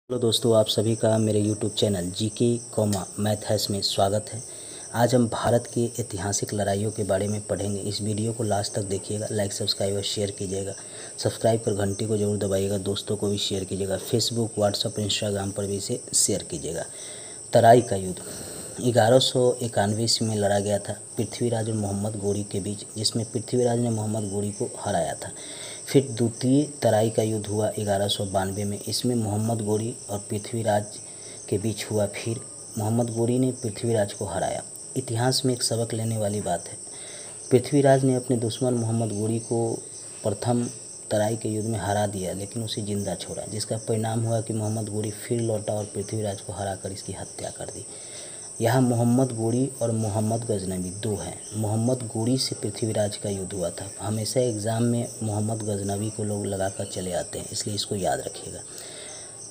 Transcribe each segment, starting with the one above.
Hello दोस्तों, आप सभी का मेरे YouTube channel GK comma maths में स्वागत है। आज हम भारत की ऐतिहासिक लड़ाइयों के बारे में पढ़ेंगे। इस वीडियो को लास्ट तक देखिएगा, लाइक सब्सक्राइब और शेयर कीजिएगा। सब्सक्राइब कर घंटी को जरूर दबाइएगा, दोस्तों को भी शेयर कीजिएगा। फेसबुक, व्हाट्सएप, इंस्टाग्राम पर भी इसे शेयर कीजिएगा। तराई का युद्ध 1191 ईस्वी में लड़ा गया था पृथ्वीराज और मोहम्मद गोरी के बीच, जिसमें पृथ्वीराज ने मोहम्मद गोरी को हराया था। फिर द्वितीय तराई का युद्ध हुआ 1192 में। इसमें मोहम्मद गोरी और पृथ्वीराज के बीच हुआ। फिर मोहम्मद गोरी ने पृथ्वीराज को हराया। इतिहास में एक सबक लेने वाली बात है। पृथ्वीराज ने अपने दुश्मन मोहम्मद गोरी को प्रथम तराई के युद्ध में हरा दिया, लेकिन उसे जिंदा छोड़ा, जिसका परिणाम हुआ कि मोहम्मद गोरी फिर लौटा और पृथ्वीराज को हराकर इसकी हत्या कर दी। यहाँ मोहम्मद गोरी और मोहम्मद गजनवी दो हैं। मोहम्मद गोरी से पृथ्वीराज का युद्ध हुआ था। हमेशा एग्ज़ाम में मोहम्मद गजनवी को लोग लगाकर चले आते हैं, इसलिए इसको याद रखिएगा।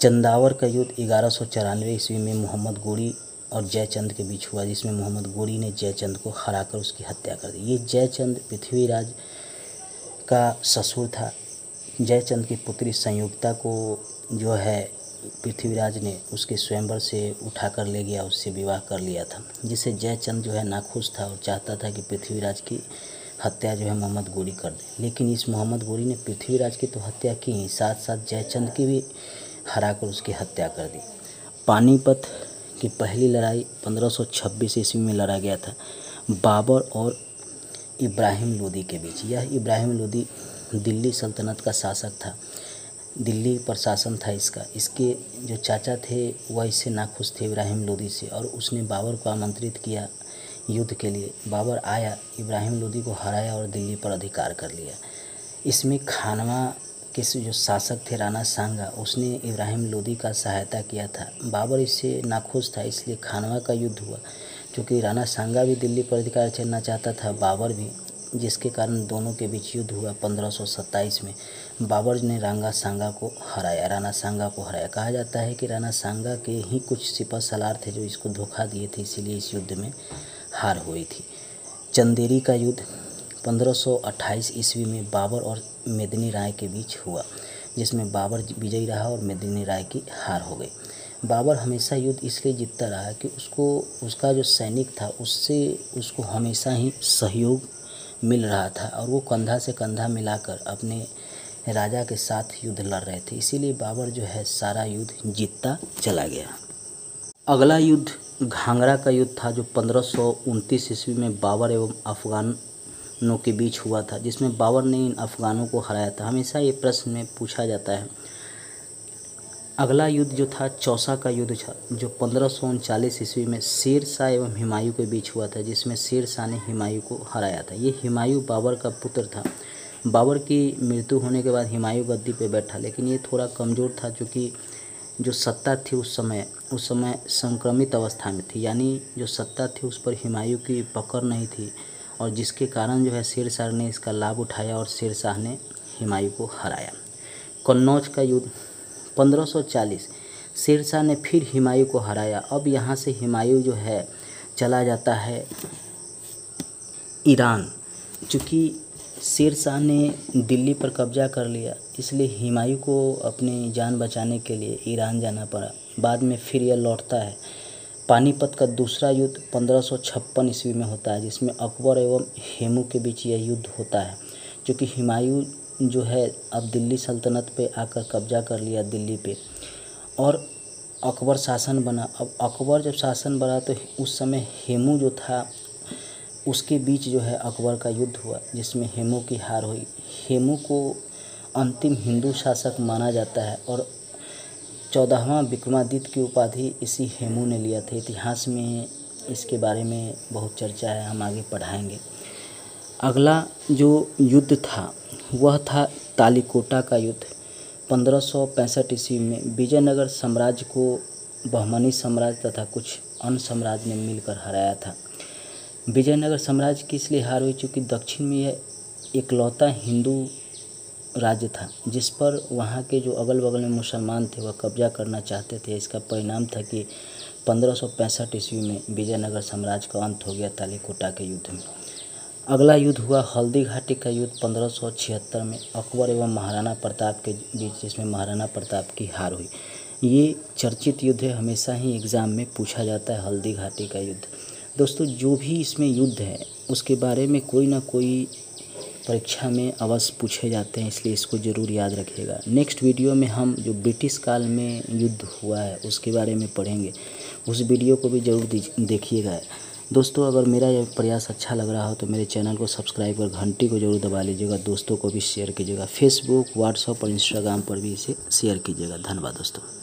चंदावर का युद्ध 1194 ईस्वी में मोहम्मद गोरी और जयचंद के बीच हुआ, जिसमें मोहम्मद गोरी ने जयचंद को हराकर उसकी हत्या कर दी। ये जयचंद पृथ्वीराज का ससुर था। जयचंद की पुत्री संयुक्ता को जो है पृथ्वीराज ने उसके स्वयंवर से उठाकर ले गया, उससे विवाह कर लिया था, जिससे जयचंद जो है नाखुश था और चाहता था कि पृथ्वीराज की हत्या जो है मोहम्मद गोरी कर दे। लेकिन इस मोहम्मद गोरी ने पृथ्वीराज की तो हत्या की ही, साथ साथ जयचंद की भी हराकर उसकी हत्या कर दी। पानीपत की पहली लड़ाई 1526 ईस्वी में लड़ा गया था बाबर और इब्राहिम लोदी के बीच। यह इब्राहिम लोदी दिल्ली सल्तनत का शासक था, दिल्ली पर शासन था इसका। इसके जो चाचा थे वह इससे नाखुश थे, इब्राहिम लोदी से, और उसने बाबर को आमंत्रित किया युद्ध के लिए। बाबर आया, इब्राहिम लोदी को हराया और दिल्ली पर अधिकार कर लिया। इसमें खानवा के जो शासक थे राणा सांगा, उसने इब्राहिम लोदी का सहायता किया था। बाबर इससे नाखुश था, इसलिए खानवा का युद्ध हुआ। क्योंकि राणा सांगा भी दिल्ली पर अधिकार करना चाहता था, बाबर भी, जिसके कारण दोनों के बीच युद्ध हुआ 1527 में। बाबर ने राणा सांगा को हराया। कहा जाता है कि राणा सांगा के ही कुछ सिपह सलार थे जो इसको धोखा दिए थे, इसीलिए इस युद्ध में हार हुई थी। चंदेरी का युद्ध 1528 ईस्वी में बाबर और मेदिनी राय के बीच हुआ, जिसमें बाबर विजयी रहा और मेदिनी राय की हार हो गई। बाबर हमेशा युद्ध इसलिए जीतता रहा कि उसका जो सैनिक था उसको हमेशा ही सहयोग मिल रहा था और वो कंधा से कंधा मिलाकर अपने राजा के साथ युद्ध लड़ रहे थे। इसीलिए बाबर जो है सारा युद्ध जीतता चला गया। अगला युद्ध घाघरा का युद्ध था, जो 1529 ईस्वी में बाबर एवं अफगानों के बीच हुआ था, जिसमें बाबर ने इन अफगानों को हराया था। हमेशा ये प्रश्न में पूछा जाता है। अगला युद्ध जो था चौसा का युद्ध था, जो 1539 ईस्वी में शेर शाह एवं हुमायूं के बीच हुआ था, जिसमें शेर शाह ने हुमायूं को हराया था। ये हुमायूं बाबर का पुत्र था। बाबर की मृत्यु होने के बाद हुमायूं गद्दी पे बैठा, लेकिन ये थोड़ा कमज़ोर था, क्योंकि जो सत्ता थी उस समय संक्रमित अवस्था में थी, यानी जो सत्ता थी उस पर हुमायूं की पकड़ नहीं थी, और जिसके कारण जो है शेर शाह ने इसका लाभ उठाया और शेर शाह ने हुमायूं को हराया। कन्नौज का युद्ध 1540, शेर शाह ने फिर हुमायूं को हराया। अब यहाँ से हुमायूं जो है चला जाता है ईरान। चूँकि शेर शाह ने दिल्ली पर कब्जा कर लिया, इसलिए हुमायूं को अपनी जान बचाने के लिए ईरान जाना पड़ा। बाद में फिर यह लौटता है। पानीपत का दूसरा युद्ध 1556 ईस्वी में होता है, जिसमें अकबर एवं हेमू के बीच यह युद्ध होता है। क्योंकि हुमायूं जो है अब दिल्ली सल्तनत पे आकर कब्जा कर लिया दिल्ली पे, और अकबर शासन बना। अब अकबर जब शासन बना तो उस समय हेमू जो था उसके बीच जो है अकबर का युद्ध हुआ, जिसमें हेमू की हार हुई। हेमू को अंतिम हिंदू शासक माना जाता है और 14वां विक्रमादित्य की उपाधि इसी हेमू ने लिया था। इतिहास में इसके बारे में बहुत चर्चा है, हम आगे पढ़ाएंगे। अगला जो युद्ध था वह था तालीकोटा का युद्ध 1565 ईस्वी में। विजयनगर साम्राज्य को बहमनी साम्राज्य तथा कुछ अन्य साम्राज्य ने मिलकर हराया था। विजयनगर साम्राज्य की इसलिए हार हुई क्योंकि दक्षिण में यह इकलौता हिंदू राज्य था, जिस पर वहाँ के जो अगल बगल में मुसलमान थे वह कब्जा करना चाहते थे। इसका परिणाम था कि 1565 ईस्वी में विजयनगर साम्राज्य का अंत हो गया तालीकोटा के युद्ध में। अगला युद्ध हुआ हल्दी घाटी का युद्ध 1576 में अकबर एवं महाराणा प्रताप के बीच, जिसमें महाराणा प्रताप की हार हुई। ये चर्चित युद्ध है, हमेशा ही एग्ज़ाम में पूछा जाता है, हल्दी घाटी का युद्ध। दोस्तों जो भी इसमें युद्ध है उसके बारे में कोई ना कोई परीक्षा में अवश्य पूछे जाते हैं, इसलिए इसको ज़रूर याद रखिएगा। नेक्स्ट वीडियो में हम जो ब्रिटिश काल में युद्ध हुआ है उसके बारे में पढ़ेंगे, उस वीडियो को भी ज़रूर देखिएगा। दोस्तों अगर मेरा यह प्रयास अच्छा लग रहा हो तो मेरे चैनल को सब्सक्राइब और घंटी को ज़रूर दबा लीजिएगा। दोस्तों को भी शेयर कीजिएगा, फेसबुक, व्हाट्सएप और इंस्टाग्राम पर भी इसे शेयर कीजिएगा। धन्यवाद दोस्तों।